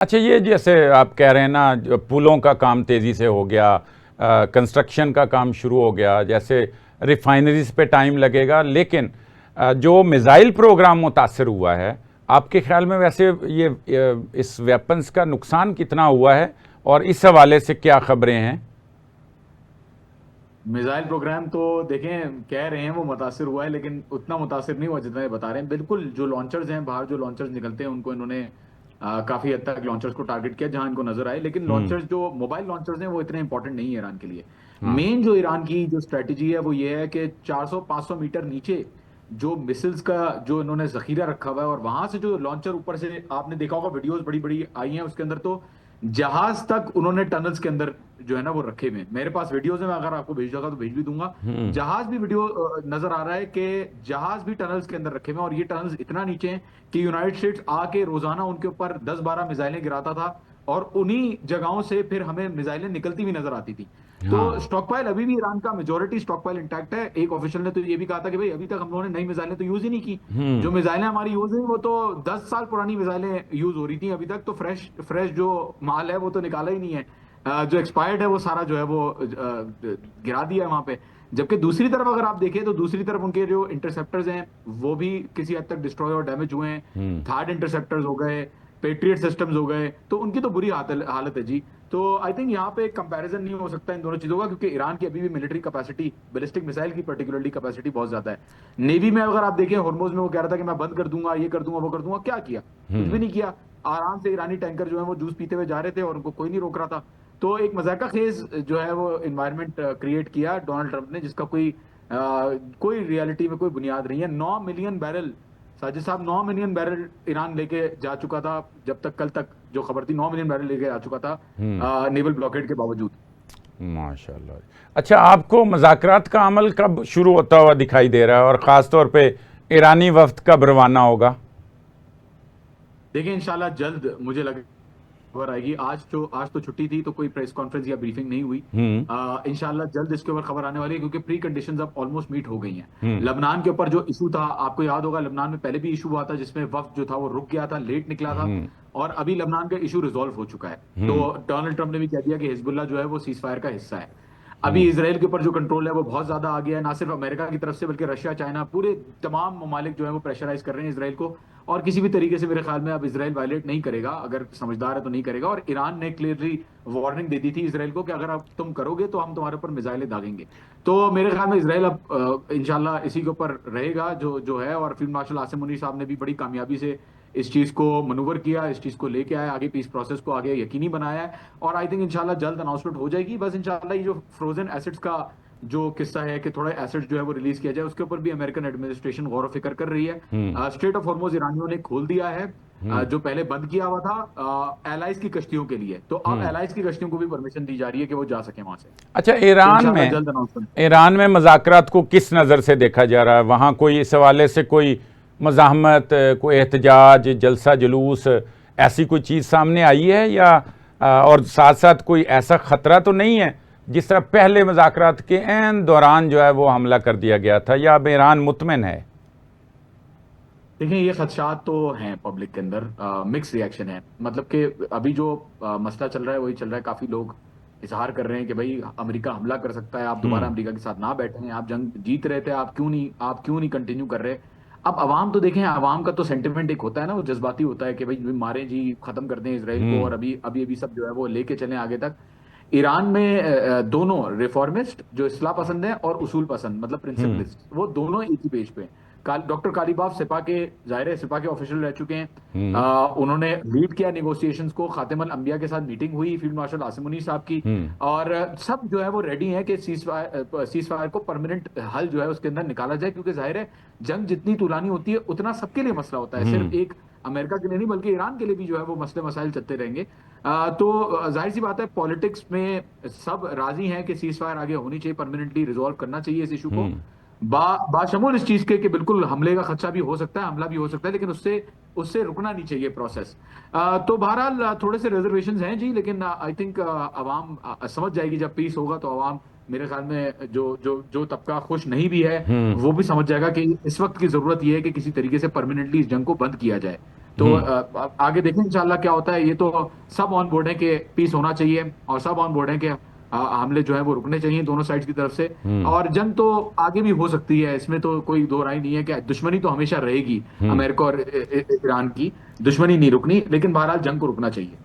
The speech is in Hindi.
अच्छा, ये जैसे आप कह रहे हैं ना, जो पुलों का काम तेज़ी से हो गया, कंस्ट्रक्शन का काम शुरू हो गया, जैसे रिफाइनरीज पे टाइम लगेगा, लेकिन जो मिज़ाइल प्रोग्राम मुतासर हुआ है, आपके ख्याल में वैसे इस वेपन्स का नुकसान कितना हुआ है और इस हवाले से क्या खबरें हैं? मिसाइल प्रोग्राम तो देखें, कह रहे हैं वो मुतासिर हुआ है, लेकिन उतना मुतासिर नहीं हुआ जितना ये बता रहे हैं। बिल्कुल जो लॉन्चर्स हैं बाहर, जो लॉन्चर्स निकलते हैं उनको इन्होंने काफी हद तक लॉन्चर्स को टारगेट किया जहां इनको नजर आए। लेकिन हम्म। लॉन्चर्स जो मोबाइल लॉन्चर्स हैं वो इतने इंपॉर्टेंट नहीं है ईरान के लिए। हाँ। मेन जो ईरान की जो स्ट्रेटेजी है वो ये है कि 400-500 मीटर नीचे जो मिसिल्स का जो इन्होंने जखीरा रखा हुआ है, और वहां से जो लॉन्चर ऊपर से आपने देखा होगा, वीडियोस बड़ी बड़ी आई हैं उसके अंदर, तो जहाज तक उन्होंने टनल्स के अंदर जो है ना वो रखे हुए हैं। मेरे पास वीडियोस है, मैं अगर आपको भेज दूंगा तो भेज भी दूंगा। हम्म। जहाज भी वीडियो नजर आ रहा है कि जहाज भी टनल्स के अंदर रखे हुए हैं, और ये टनल्स इतना नीचे हैं कि यूनाइटेड स्टेट्स आके रोजाना उनके ऊपर 10-12 मिसाइलें गिराता था, और उन्हीं जगहों से फिर हमें मिसाइलें निकलती हुई नजर आती थी। तो हाँ। स्टॉक पाइल अभी भी ईरान का मेजोरिटी स्टॉक पाइल इंटैक्ट है। एक ऑफिशियल ने तो ये भी कहा था कि भाई अभी तक हम लोगों ने नई मिसाइलें तो यूज ही नहीं की। हम्म। जो मिसाइलें हमारी यूज हुई वो तो 10 साल पुरानी मिसाइलें यूज हो रही थी, अभी तक तो फ्रेश फ्रेश जो माल है वो तो निकाला ही नहीं है। जो एक्सपायर्ड है वो सारा जो है वो गिरा दिया है वहां पे। जबकि दूसरी तरफ अगर आप देखें तो दूसरी तरफ उनके जो इंटरसेप्टर्स हैं वो भी किसी हद तक डिस्ट्रॉय और डैमेज हुए हैं। हम्म। थार्ड इंटरसेप्टर्स हो गए, पेट्रियट सिस्टम्स हो गए, तो उनकी तो बुरी हालत है जी। तो आई थिंक यहाँ पे कंपैरिजन नहीं हो सकता इन दोनों चीजों का, क्योंकि ईरान की अभी भी मिलिट्री कैपेसिटी, बैलिस्टिक मिसाइल की पर्टिकुलरली कैपेसिटी बहुत ज्यादा है। नेवी में अगर आप देखें, हॉर्मोज में वो कह रहा था कि मैं बंद कर दूंगा, ये कर दूंगा, वो कर दूंगा, क्या किया? कुछ भी हम्म। नहीं किया। आराम से ईरानी टैंकर जो है वो जूस पीते हुए जा रहे थे और उनको कोई नहीं रोक रहा था। तो एक मजाका खेज जो है वो इन्वायरमेंट क्रिएट किया डोनाल्ड ट्रंप ने, जिसका कोई रियलिटी में कोई बुनियाद नहीं है। 9 मिलियन बैरल, साजिद साहब, 9 मिलियन बैरल ईरान लेके जा चुका था। जब तक कल तक जो खबर थी, 9 मिलियन बैरल लेके आ चुका था हम्म। नेवल ब्लॉकेड के बावजूद। माशाल्लाह। अच्छा, आपको मुज़ाकरात का अमल कब शुरू होता हुआ दिखाई दे रहा है और ख़ास तौर पे ईरानी वफ्द कब रवाना होगा? देखिए इंशाल्लाह जल्द मुझे लग खबर आएगी। आज तो छुट्टी थी तो कोई प्रेस कॉन्फ्रेंस या ब्रीफिंग नहीं हुई। हम्म। इंशाल्लाह जल्द इसके ऊपर खबर आने वाली है, क्योंकि प्री कंडीशंस अब ऑलमोस्ट मीट हो गई हैं। हम्म। लबनान के ऊपर जो इशू था, आपको याद होगा, लबनान में पहले भी इशू हुआ था जिसमें वक्त जो था वो रुक गया था, लेट निकला था। हम्म। और अभी लबनान का इशू रिजॉल्व हो चुका है। तो हम्म। डोनाल्ड ट्रंप ने भी कह दिया कि हिजबुल्लाह जो है वो सीज फायर का हिस्सा है। अभी हम्म। इसराइल के ऊपर जो कंट्रोल है वो बहुत ज्यादा आ गया है, ना सिर्फ अमेरिका की तरफ से बल्कि रशिया, चाइना, पूरे तमाम ममालिक जो है वो प्रेशराइज कर रहे हैं इसराइल को। और किसी भी तरीके से मेरे ख्याल में अब इसराइल वायलेट नहीं करेगा, अगर समझदार है तो नहीं करेगा। और ईरान ने क्लियरली वार्निंग दे दी थी इसराइल को कि अगर आप तुम करोगे तो हम तुम्हारे ऊपर मिसाइलें दागेंगे। तो मेरे ख्याल में इसराइल अब इंशाल्लाह इसी के ऊपर रहेगा जो जो है। और फील्ड मार्शल आसिम मुनीर साहब ने भी बड़ी कामयाबी से इस चीज को मनूवर किया, इस चीज को लेके आया आगे, पीस प्रोसेस को आगे यकीनी बनाया है। और आई थिंक इंशाल्लाह जल्द अनाउंसमेंट हो जाएगी। बस इंशाल्लाह ये जो फ्रोजन एसेट्स का जो किस्सा है कि थोड़ा एसेट्स जो है वो रिलीज किया जाए, उसके ऊपर भी अमेरिकन एडमिनिस्ट्रेशन गौर व फिक्र कर रही है। हम्म। स्ट्रेट ऑफ हॉर्मोज ईरानियों ने खोल दिया है, हम्म। जो पहले बंद किया हुआ था एलाइज की कश्तियों के लिए। तो अब हम्म। एलाइज की कश्तियों को भी परमिशन दी जा रही है कि वो जा सके वहां से। अच्छा, तो ईरान इंशाल्लाह में जल्द अनाउंसमेंट। ईरान में मुज़ाकरात को किस नज़र से देखा जा रहा है? वहाँ कोई इस हवाले से कोई मज़ाहमत, कोई एहतजाज, जलसा जुलूस, ऐसी कोई चीज़ सामने आई है या और साथ साथ कोई ऐसा ख़तरा तो नहीं है जिस तरह पहले मुज़ाकरात के ऐन दौरान जो है वो हमला कर दिया गया था, या अब ईरान मुतमिन है? देखिए ये खदशात तो हैं पब्लिक के अंदर, मिक्स रिएक्शन है। मतलब कि अभी जो मसला चल रहा है वही चल रहा है। काफी लोग इजहार कर रहे हैं कि भाई अमेरिका हमला कर सकता है, आप दोबारा हम्म। अमेरिका के साथ ना बैठे हैं, आप जंग जीत रहे थे, आप क्यों नहीं कंटिन्यू कर रहे? अब अवाम तो देखें, अवाम का तो सेंटिमेंट एक होता है ना, वो जज्बाती होता है कि भाई मारें जी, खत्म कर दें इसराइल को, हम्म। और अभी अभी अभी सब जो है वो लेके चलें आगे तक। ईरान में दोनों रिफॉर्मिस्ट जो इस्लाह पसंद है और उसूल पसंद, मतलब हम्म। प्रिंसिपलिस्ट, वो दोनों एक ही पेज पे हैं। डॉक्टर कालीबाफ सिपा के, जाहिर है सिपा के ऑफिशियल रह चुके हैं। हम्म। उन्होंने लीड किया निगोशिएशंस को, खातिम अल अंबिया के साथ मीटिंग हुई फील्ड मार्शल आसिम मुनीर साहब की। हम्म। और सब जो है वो रेडी है कि सीज फायर को परमानेंट हल जो है उसके अंदर निकाला जाए, क्योंकि जाहिर है जंग जितनी तुलानी होती है उतना सबके लिए मसला होता है, सिर्फ हम्म। एक अमेरिका के लिए नहीं बल्कि ईरान के लिए भी जो है वो मसले मसाइल चलते रहेंगे। तो जाहिर सी बात है पॉलिटिक्स में सब राजी हैं कि सीज फायर आगे होनी चाहिए, परमानेंटली रिजॉल्व करना चाहिए इस इशू को। हम्म। बाशमूल इस चीज के कि बिल्कुल हमले का खदशा भी हो सकता है, हमला भी हो सकता है, लेकिन उससे उससे रुकना नहीं चाहिए प्रोसेस। तो बहरहाल थोड़े से रिजर्वेशंस हैं जी, लेकिन आई थिंक अवाम समझ जाएगी जब पीस होगा। तो अवाम, मेरे ख्याल में जो जो जो तबका खुश नहीं भी है हम्म। वो भी समझ जाएगा कि इस वक्त की जरूरत यह है कि किसी तरीके से परमानेंटली इस जंग को बंद किया जाए। तो आगे देखें इंशाल्लाह क्या होता है। ये तो सब ऑन बोर्ड है कि पीस होना चाहिए, और सब ऑन बोर्ड है कि हमले जो है वो रुकने चाहिए दोनों साइड्स की तरफ से। और जंग तो आगे भी हो सकती है, इसमें तो कोई दो राय नहीं है कि दुश्मनी तो हमेशा रहेगी अमेरिका और ईरान की, दुश्मनी नहीं रुकनी, लेकिन बहरहाल जंग को रुकना चाहिए।